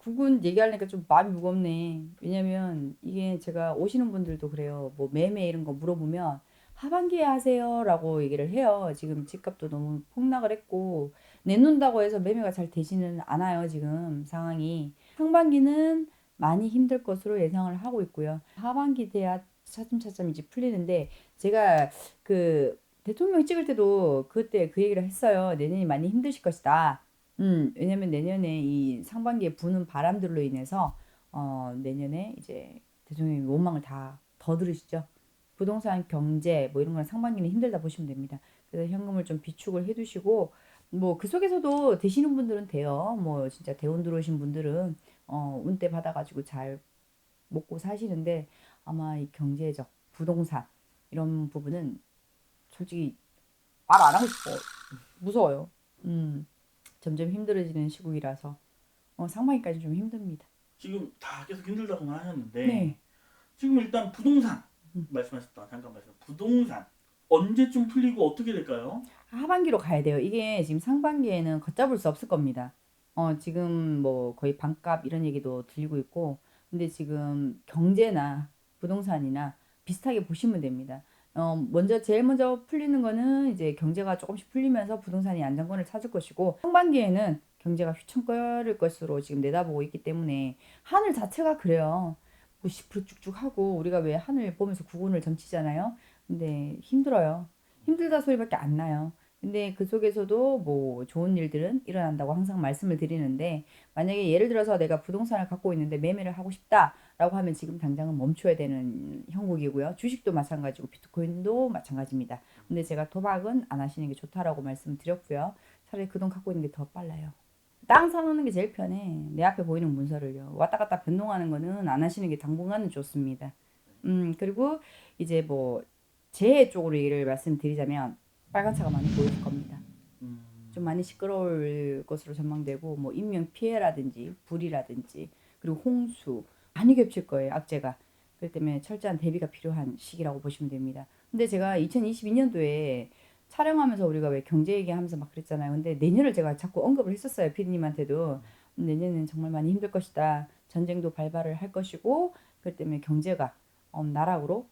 국은 얘기하려니까 좀 마음이 무겁네. 왜냐면 이게 제가 오시는 분들도 그래요. 뭐 매매 이런 거 물어보면 하반기에 하세요라고 얘기를 해요. 지금 집값도 너무 폭락을 했고 내놓는다고 해서 매매가 잘 되지는 않아요. 지금 상황이. 상반기는 많이 힘들 것으로 예상을 하고 있고요. 하반기 돼야 차츰차츰 이제 풀리는데 제가 그 대통령 찍을 때도 그때 그 얘기를 했어요. 내년이 많이 힘드실 것이다. 왜냐면 내년에 이 상반기에 부는 바람들로 인해서 내년에 이제 대통령이 원망을 다 더 들으시죠. 부동산 경제 뭐 이런 건 상반기는 힘들다 보시면 됩니다. 그래서 현금을 좀 비축을 해두시고 뭐 그 속에서도 되시는 분들은 돼요. 뭐 진짜 대운 들어오신 분들은 운대 받아가지고 잘 먹고 사시는데 아마 이 경제적 부동산 이런 부분은 솔직히 말 안 하고 싶어. 무서워요. 점점 힘들어지는 시국이라서 상반기까지 좀 힘듭니다. 지금 다 계속 힘들다고만 하셨는데 네. 지금 일단 부동산 음. 말씀하셨던 잠깐 말씀 부동산 언제쯤 풀리고 어떻게 될까요? 하반기로 가야 돼요. 이게 지금 상반기에는 걷잡을 수 없을 겁니다. 지금 뭐 거의 반값 이런 얘기도 들리고 있고, 근데 지금 경제나 부동산이나 비슷하게 보시면 됩니다. 제일 먼저 풀리는 거는 이제 경제가 조금씩 풀리면서 부동산이 안정권을 찾을 것이고, 상반기에는 경제가 휘청거릴 것으로 지금 내다보고 있기 때문에 하늘 자체가 그래요. 뭐 10% 쭉쭉 하고 우리가 왜 하늘 보면서 구군을 점치잖아요. 근데 힘들어요. 힘들다 소리밖에 안 나요. 근데 그 속에서도 뭐 좋은 일들은 일어난다고 항상 말씀을 드리는데 만약에 예를 들어서 내가 부동산을 갖고 있는데 매매를 하고 싶다라고 하면 지금 당장은 멈춰야 되는 형국이고요. 주식도 마찬가지고 비트코인도 마찬가지입니다. 근데 제가 도박은 안 하시는 게 좋다라고 말씀드렸고요. 차라리 그 돈 갖고 있는 게 더 빨라요. 땅 사놓는 게 제일 편해. 내 앞에 보이는 문서를요. 왔다 갔다 변동하는 거는 안 하시는 게 당분간은 좋습니다. 그리고 이제 뭐 재해 쪽으로 얘기를 말씀드리자면 빨간 차가 많이 보이실 겁니다. 좀 많이 시끄러울 것으로 전망되고 뭐 인명 피해라든지 불이라든지 그리고 홍수 많이 겹칠 거예요. 악재가. 그렇기 때문에 철저한 대비가 필요한 시기라고 보시면 됩니다. 근데 제가 2022년도에 촬영하면서 우리가 왜 경제 얘기하면서 막 그랬잖아요. 근데 내년을 제가 자꾸 언급을 했었어요. 피디님한테도. 내년에는 정말 많이 힘들 것이다. 전쟁도 발발을 할 것이고 그렇기 때문에 경제가 나락으로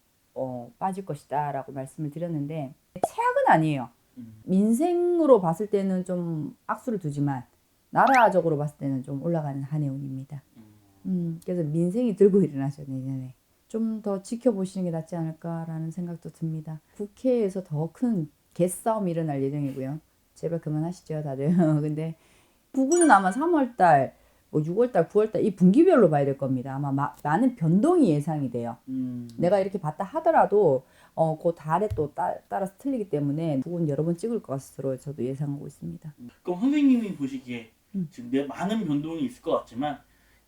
빠질 것이다 라고 말씀을 드렸는데 최악은 아니에요. 민생으로 봤을 때는 좀 악수를 두지만 나라적으로 봤을 때는 좀 올라가는 한해운입니다. 그래서 민생이 들고 일어나죠 내년에. 좀 더 지켜보시는 게 낫지 않을까라는 생각도 듭니다. 국회에서 더 큰 개싸움이 일어날 예정이고요. 제발 그만하시죠 다들. 근데 부근은 아마 3월달, 뭐 6월달, 9월달 이 분기별로 봐야 될 겁니다. 아마 많은 변동이 예상이 돼요. 내가 이렇게 봤다 하더라도 그 달에 또 따라서 틀리기 때문에 부근 여러 번 찍을 것으로 저도 예상하고 있습니다. 그럼 선생님이 보시기에 음. 지금 내 많은 변동이 있을 것 같지만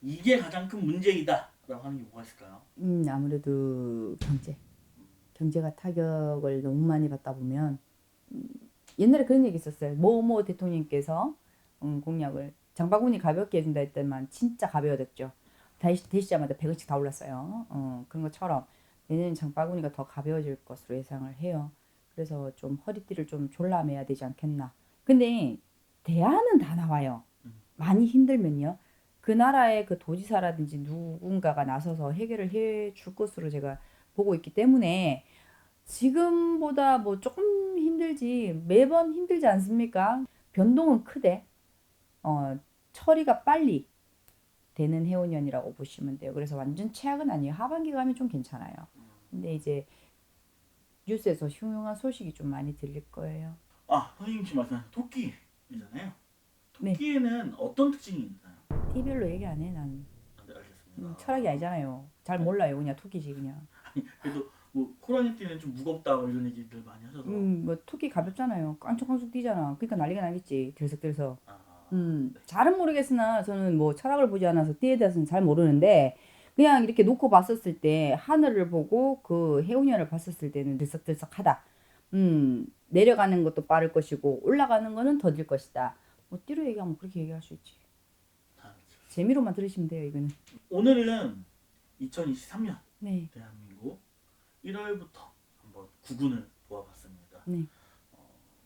이게 가장 큰 문제이다라고 하는 게 뭐가 있을까요? 아무래도 경제가 타격을 너무 많이 받다 보면 옛날에 그런 얘기 있었어요. 뭐뭐 대통령께서 공약을 장바구니 가볍게 해준다 했더만 진짜 가벼워졌죠. 되시자마자 100원씩 다 올랐어요. 그런 것처럼 내년엔 장바구니가 더 가벼워질 것으로 예상을 해요. 그래서 좀 허리띠를 좀 졸라매야 되지 않겠나. 근데 대안은 다 나와요. 많이 힘들면요. 그 나라의 그 도지사라든지 누군가가 나서서 해결을 해 줄 것으로 제가 보고 있기 때문에 지금보다 뭐 조금 힘들지 매번 힘들지 않습니까? 변동은 크대. 처리가 빨리 되는 해운년이라고 보시면 돼요. 그래서 완전 최악은 아니에요. 하반기 가면 좀 괜찮아요. 근데 이제 뉴스에서 흉흉한 소식이 좀 많이 들릴 거예요. 선생님 지금 말씀하신 토끼잖아요. 네. 토끼에는 어떤 특징이 있나요? TV별로 얘기 안 해, 나는. 네, 알겠습니다. 철학이 아니잖아요. 잘 몰라요. 그냥 토끼지, 그냥. 그래도 뭐 코로나 때는 좀 무겁다 뭐 이런 얘기들 많이 하셔서 뭐 토끼 가볍잖아요. 깡총깡총 뛰잖아. 그러니까 난리가 나겠지. 들썩들썩. 아, 네. 잘은 모르겠으나 저는 뭐 철학을 보지 않아서 띠에 대해서는 잘 모르는데 그냥 이렇게 놓고 봤었을 때 하늘을 보고 그 해운년을 봤었을 때는 들썩들썩하다. 내려가는 것도 빠를 것이고 올라가는 거는 더딜 것이다. 뭐 띠로 얘기하면 그렇게 얘기할 수 있지. 재미로만 들으시면 돼요, 이거는. 오늘은 2023년 네. 대한민국 1월부터 한번 구군을 보아봤습니다. 네.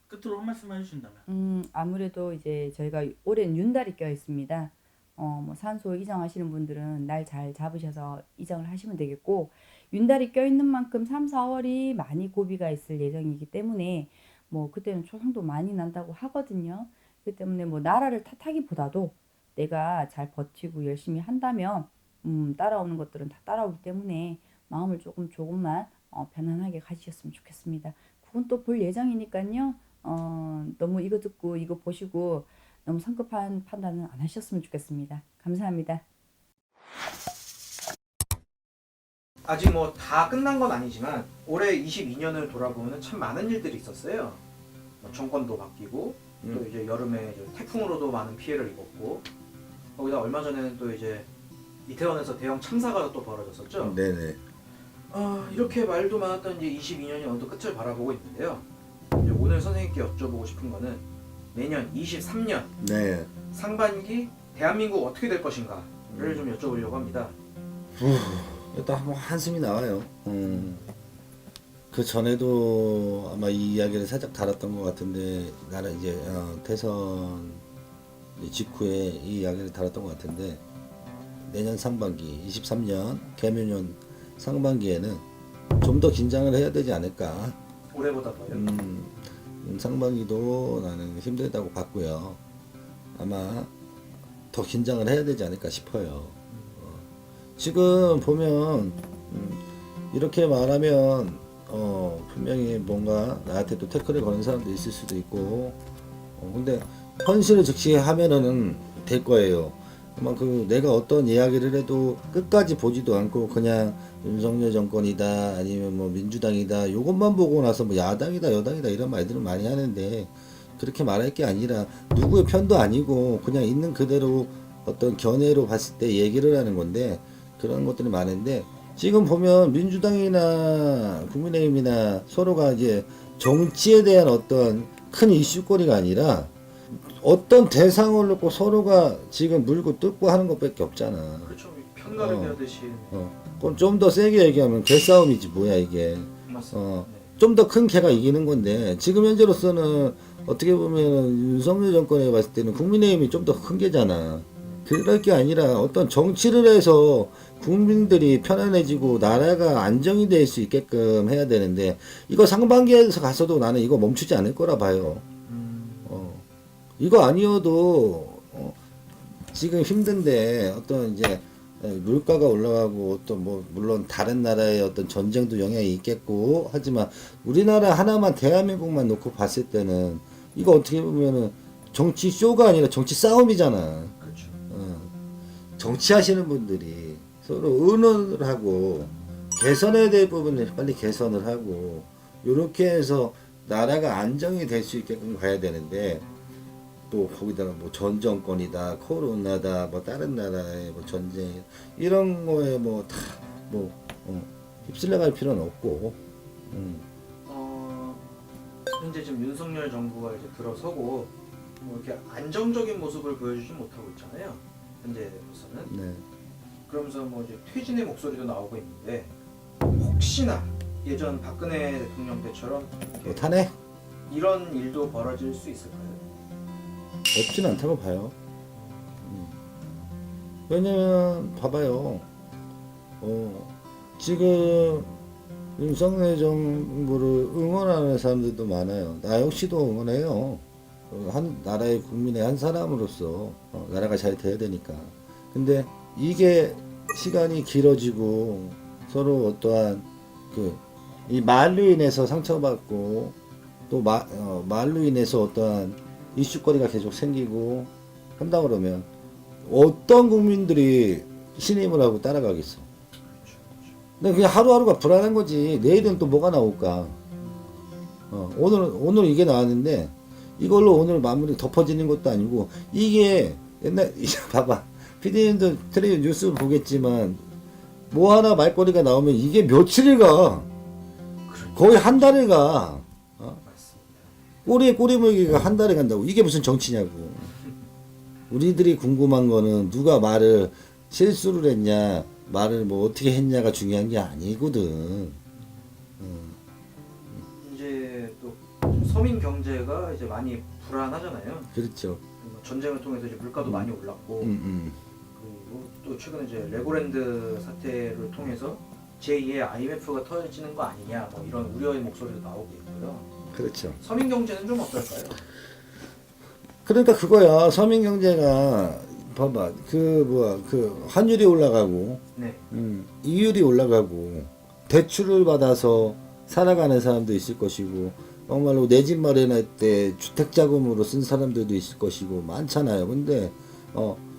끝으로 한 말씀 해주신다면. 아무래도 이제 저희가 올해는 윤달이 껴 있습니다. 뭐 산소 이장하시는 분들은 날 잘 잡으셔서 이장을 하시면 되겠고, 윤달이 껴있는 만큼 3, 4월이 많이 고비가 있을 예정이기 때문에 뭐 그때는 초상도 많이 난다고 하거든요. 그 때문에 뭐 나라를 탓하기보다도 내가 잘 버티고 열심히 한다면 따라오는 것들은 다 따라오기 때문에 마음을 조금만 편안하게 가지셨으면 좋겠습니다. 그건 또 볼 예정이니까요. 너무 이거 듣고 이거 보시고 너무 성급한 판단은 안 하셨으면 좋겠습니다. 감사합니다. 아직 뭐 다 끝난 건 아니지만 올해 22년을 돌아보면 참 많은 일들이 있었어요. 뭐 정권도 바뀌고 또 이제 여름에 이제 태풍으로도 많은 피해를 입었고, 거기다 얼마 전에는 또 이제 이태원에서 대형 참사가 또 벌어졌었죠. 네네. 이렇게 말도 많았던 이제 22년이 어느덧 끝을 바라보고 있는데요. 이제 오늘 선생님께 여쭤보고 싶은 거는 내년 23년 네. 상반기 대한민국 어떻게 될 것인가를 좀 여쭤보려고 합니다. 일단 한번 한숨이 나와요. 그 전에도 아마 이 이야기를 살짝 다뤘던 것 같은데, 나라 이제 대선 직후에 이 이야기를 다뤘던 것 같은데, 내년 상반기 23년 개묘년 상반기에는 좀 더 긴장을 해야 되지 않을까. 올해보다 더요? 상반기도 나는 힘들다고 봤고요. 아마 더 긴장을 해야 되지 않을까 싶어요. 지금 보면 이렇게 말하면 분명히 뭔가 나한테 또 태클을 거는 사람도 있을 수도 있고, 근데 현실을 즉시 하면은 될 거예요. 아마 그 내가 어떤 이야기를 해도 끝까지 보지도 않고 그냥 윤석열 정권이다 아니면 뭐 민주당이다 요것만 보고 나서 뭐 야당이다 여당이다 이런 말들을 많이 하는데, 그렇게 말할 게 아니라 누구의 편도 아니고 그냥 있는 그대로 어떤 견해로 봤을 때 얘기를 하는 건데, 그런 것들이 많은데, 지금 보면 민주당이나 국민의힘이나 서로가 이제 정치에 대한 어떤 큰 이슈거리가 아니라 어떤 대상을 놓고 서로가 지금 물고 뜯고 하는 것밖에 없잖아. 그렇죠. 편가르기 하듯이. 그럼 좀 더 세게 얘기하면 개싸움이지 뭐야 이게. 맞습니다. 좀 더 큰 개가 이기는 건데, 지금 현재로서는 어떻게 보면 윤석열 정권에 봤을 때는 국민의힘이 좀 더 큰 개잖아. 그럴 게 아니라 어떤 정치를 해서 국민들이 편안해지고 나라가 안정이 될 수 있게끔 해야 되는데, 이거 상반기에서 가서도 나는 이거 멈추지 않을 거라 봐요. 이거 아니어도 지금 힘든데 어떤 이제 물가가 올라가고 또 뭐 물론 다른 나라의 어떤 전쟁도 영향이 있겠고 하지만, 우리나라 하나만 대한민국만 놓고 봤을 때는 이거 어떻게 보면은 정치 쇼가 아니라 정치 싸움이잖아. 그렇죠. 정치하시는 분들이 서로 의논을 하고 개선해야 될 부분을 빨리 개선을 하고 요렇게 해서 나라가 안정이 될 수 있게끔 가야 되는데, 또 거기다가 뭐 전 정권이다 코로나다 뭐 다른 나라의 뭐 전쟁 이런 거에 뭐 다 뭐 휩쓸려 갈 필요는 없고. 현재 지금 윤석열 정부가 이제 들어서고 뭐 이렇게 안정적인 모습을 보여주지 못하고 있잖아요. 현재로서는. 네. 그러면서 뭐 이제 퇴진의 목소리도 나오고 있는데, 혹시나 예전 박근혜 대통령 때처럼 뭐 탄핵 이런 일도 벌어질 수 있을까요? 없진 않다고 봐요. 왜냐면 봐봐요. 지금 윤석열 정부를 응원하는 사람들도 많아요. 나 역시도 응원해요. 한 나라의 국민의 한 사람으로서 나라가 잘 돼야 되니까. 근데 이게 시간이 길어지고 서로 어떠한 이 말로 인해서 상처받고 또 말로 인해서 어떠한 이슈거리가 계속 생기고 한다 그러면 어떤 국민들이 신임을 하고 따라가겠어. 근데 그냥 하루하루가 불안한 거지. 내일은 또 뭐가 나올까. 오늘 이게 나왔는데 이걸로 오늘 마무리 덮어지는 것도 아니고, 이게 옛날 봐봐. PD님도 텔레비전 뉴스 보겠지만 뭐 하나 말거리가 나오면 이게 며칠을 가. 거의 한 달을 가. 꼬리에 꼬리 물기가 한 달에 간다고. 이게 무슨 정치냐고. 우리들이 궁금한 거는 누가 말을 실수를 했냐, 말을 뭐 어떻게 했냐가 중요한 게 아니거든. 이제 또 서민 경제가 이제 많이 불안하잖아요. 그렇죠. 전쟁을 통해서 이제 물가도 많이 올랐고, 최근에 이제 레고랜드 사태를 통해서 제2의 IMF가 터지는 거 아니냐 뭐 이런 우려의 목소리도 나오고 있고요. 그렇죠. 서민 경제는 좀 어떨까요? 그러니까 그거야. 서민 경제가 봐봐. 그 환율이 올라가고, 네. 이율이 올라가고, 대출을 받아서 살아가는 사람도 있을 것이고, 정말로 내 집 마련할 때 주택 자금으로 쓴 사람들도 있을 것이고 많잖아요. 근데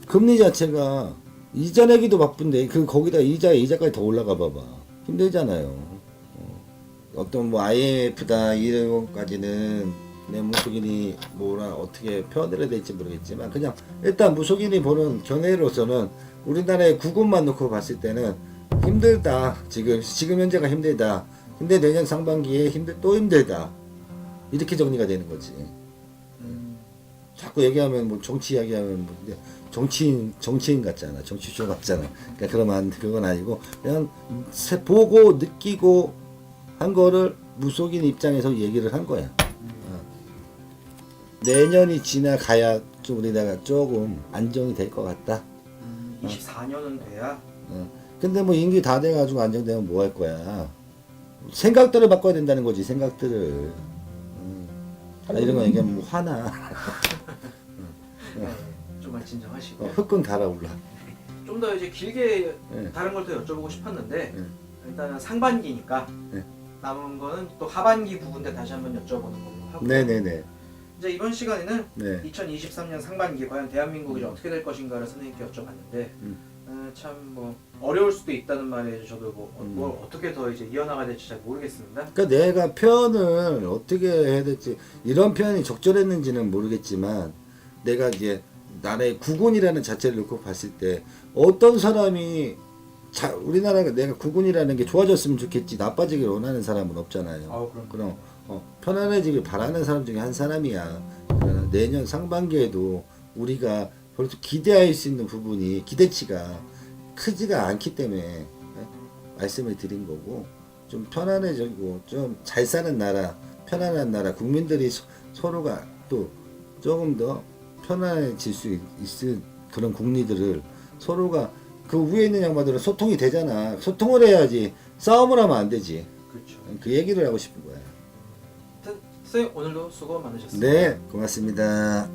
금리 자체가 이자 내기도 바쁜데 거기다 이자까지 더 올라가 봐봐. 힘들잖아요. 어떤 뭐 IMF다 이런 것까지는 내 무속인이 뭐라 어떻게 표현을 해야 될지 모르겠지만 그냥 일단 무속인이 보는 견해로서는 우리나라의 국운만 놓고 봤을 때는 힘들다. 지금 현재가 힘들다. 근데 내년 상반기에 또 힘들다. 이렇게 정리가 되는 거지. 자꾸 얘기하면 뭐 정치 이야기하면 뭐 근데 정치인 같잖아. 정치쇼 같잖아. 그러니까 그러면 그건 아니고 그냥 보고 느끼고 한 거를 무속인 입장에서 얘기를 한 거야. 내년이 지나가야 좀 우리나라가 조금 안정이 될 것 같다. 24년은 돼야. 근데 뭐 임기 다 돼가지고 안정되면 뭐 할 거야. 생각들을 바꿔야 된다는 거지. 생각들을. 이런 거 얘기하면 뭐 화나. 네, 좀만 진정하시고. 흑끈 달아올라. 좀 더 이제 길게 네. 다른 걸 더 여쭤보고 싶었는데 네. 일단은 상반기니까 네. 남은 거는 또 하반기 부분들 다시 한번 여쭤보는 걸로 하고. 네네네. 이제 이번 시간에는 네. 2023년 상반기 과연 대한민국이 이제 어떻게 될 것인가를 선생님께 여쭤봤는데 참 뭐 어려울 수도 있다는 말에 저도 뭘 어떻게 더 이제 이어나가야 될지 잘 모르겠습니다. 그러니까 내가 표현을 어떻게 해야 될지 이런 표현이 적절했는지는 모르겠지만 내가 이제 나라의 국운이라는 자체를 놓고 봤을 때 어떤 사람이 우리나라가 내가 국운이라는 게 좋아졌으면 좋겠지 나빠지길 원하는 사람은 없잖아요. 그럼 편안해지길 바라는 사람 중에 한 사람이야. 그러나 내년 상반기에도 우리가 벌써 기대할 수 있는 부분이 기대치가 크지가 않기 때문에 말씀을 드린 거고 좀 편안해지고 좀 잘 사는 나라, 편안한 나라, 국민들이 서로가 또 조금 더 편안해질 수 있을 그런 국리들을 서로가 그 위에 있는 양반들은 소통이 되잖아. 소통을 해야지 싸움을 하면 안 되지. 그렇죠. 그 얘기를 하고 싶은 거야. 선생님 오늘도 수고 많으셨습니다. 네, 고맙습니다.